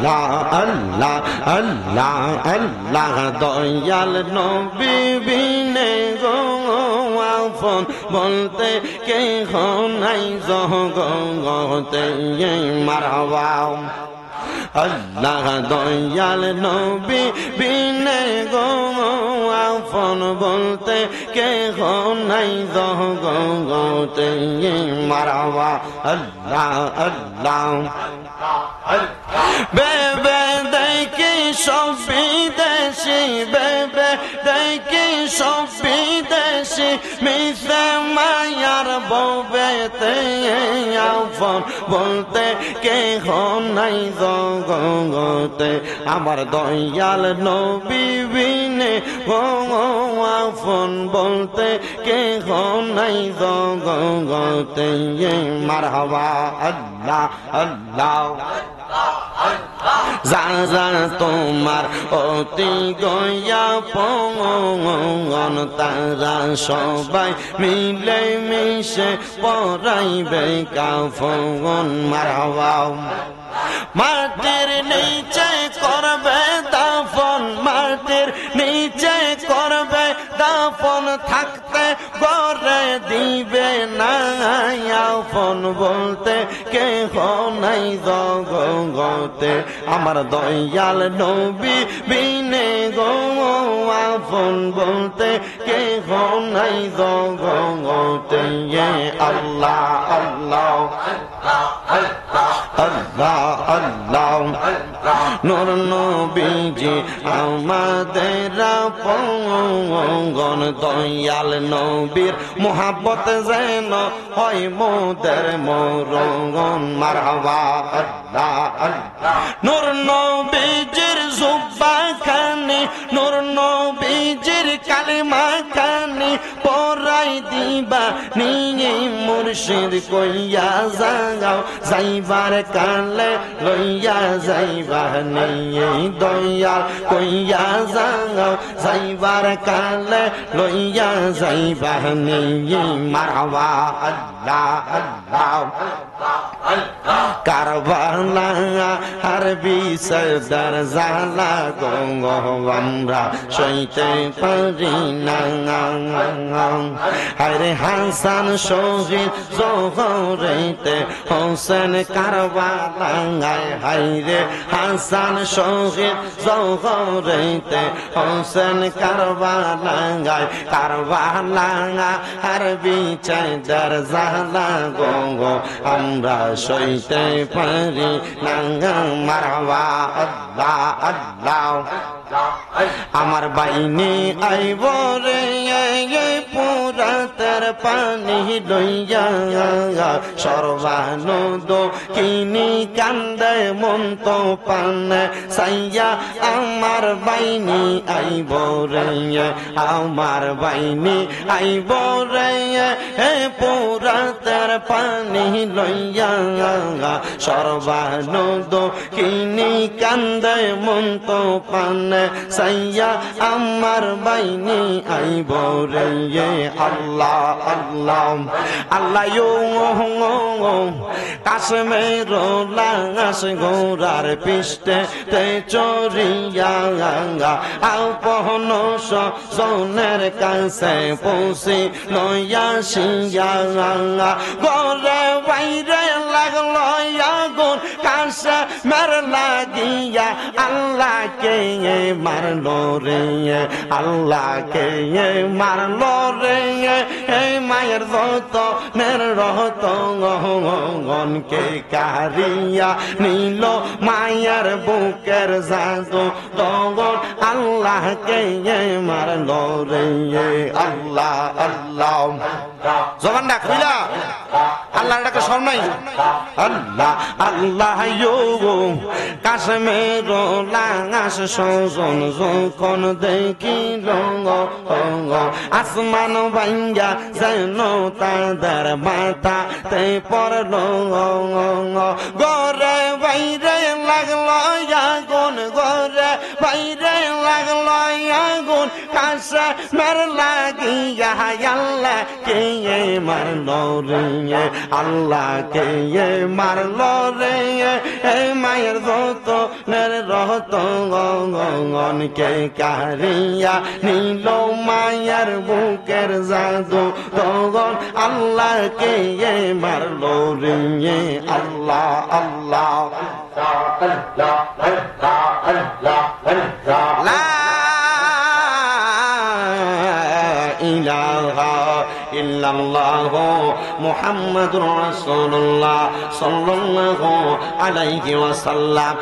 আল্লাহ আল্লাহ আল্লাহ আল্লাহ দয়াল নবী বিনে গো আপন বলতে কেহ নাই জগতে মারহাবা আল্লাহ দয়াল নবী বিনে গো আপন বলতে কেহ নাই জগতে মারহাবা আল্লাহ আল্লাহ বেবে দেখি সব বিদেশি বেবে দেখি সব বিদেশি মিশে মায়ার বউবেতে আপন বলতে কেহ নাই জগতে আমার দয়াল নবী বিনে আপন বলতে কেহ নাই জগতে মারহাবা আল্লাহ আল্লাহ যা তোমার অতি গয়া পঙ্গন তারা সবাই মিলে মিশে পরাইবে কাফন মারহাবা মাটির নিচে করবে দাফন মাটির নিচে করবে দাফন থাকতে করে দিবে না আপন বলতে কেহ নাই জগতে আমার দয়াল নবী বিনে গো আপন বলতে কেহ নাই জগতে আল্লাহ আল্লাহ আল্লাহ আল্লাহ নূর নবীজি আমাদের আপন দয়াল নবীর মোহাব্বত যেন হয় মোদের মরণ মারহাবা আল্লাহ আল্লাহ নূর নবীজির জুব্বা খানি নূর নবীজির কালিমা খানি পরাই দিবা নিয়ে মুর্শিদ কইয়া যাও যাইবার কালে লইয়া যাইবা নিয়ে দয়াল কইয়া যাও যাইবার কালে লইয়া যাইবা নিয়ে মারহাবা আল্লাহ আল্লাহ কারবালা হারবি সরদার জালা গঙ্গ আমরা সইতে পারি না আরে হাসান শহীদ জোহরেতে হোসেন কারবালা হাইরে হাসান শহীদ জোহরেতে হোসেন কারবালা কারবালা হারবি সরদার জালা গঙ্গ আমরা সইতে পারি না মারহাবা আল্লাহ আল্লাহ আমার বাইনি আইব রে পুরাতের পানি লইয়া সর্বানন্দ কিনি কান্দে মন তো পানে সাইয়া আমার বাইনি আইব রে আমার বাইনি আইব রে পুরাতের পানি লইয়া সর্বানন্দ কিনি কান্দে মন তো পানে সাইয়া আমার বাইনি আইব রে আল্লাহ আল্লাহ আল্লাহ কাশ্মীর লাঙাস গোরার পিষ্টে তে চরিয়া আপন সনের কাছে পৌঁছি লইয়া শিয়া গরে বাইরে লাগলো আগুন কাছে মের লাগিয়া আল্লাহকে মারলো রে আল্লাহকে মারলো রে মায়ের যত নের রহত গনকে কারিয়া নিল মায়ের বুকের জাদু তগন আল্লাহকে মারলো রে আল্লাহ আল্লাহ জবান ডাক হইলা আল্লাহ ডাকে সর নাই আল্লাহ আল্লাহ কাশ্মীর লাঙাস সজন যখন দেখিল আসমান ভাঙ্গা যেন তাদের মাথা তে পড়ল গরে বাইরে লাগলো আগুন গরে বাইরে লাগলো আগুন কাছে মের লাগিয়া আল্লাহ কে মারলো রে আল্লাহ কে মারলো রে মায়ের যত নের রহত গনকে কারিয়া নীল মায়ের বুকের জাদু তখন আল্লাহ কে মারলো রে আল্লাহ আল্লাহ লা ইলাহা ইল্লাল্লাহু মুহাম্মাদুর রাসূলুল্লাহ সাল্লাল্লাহু আলাইহি ওয়াসাল্লাম।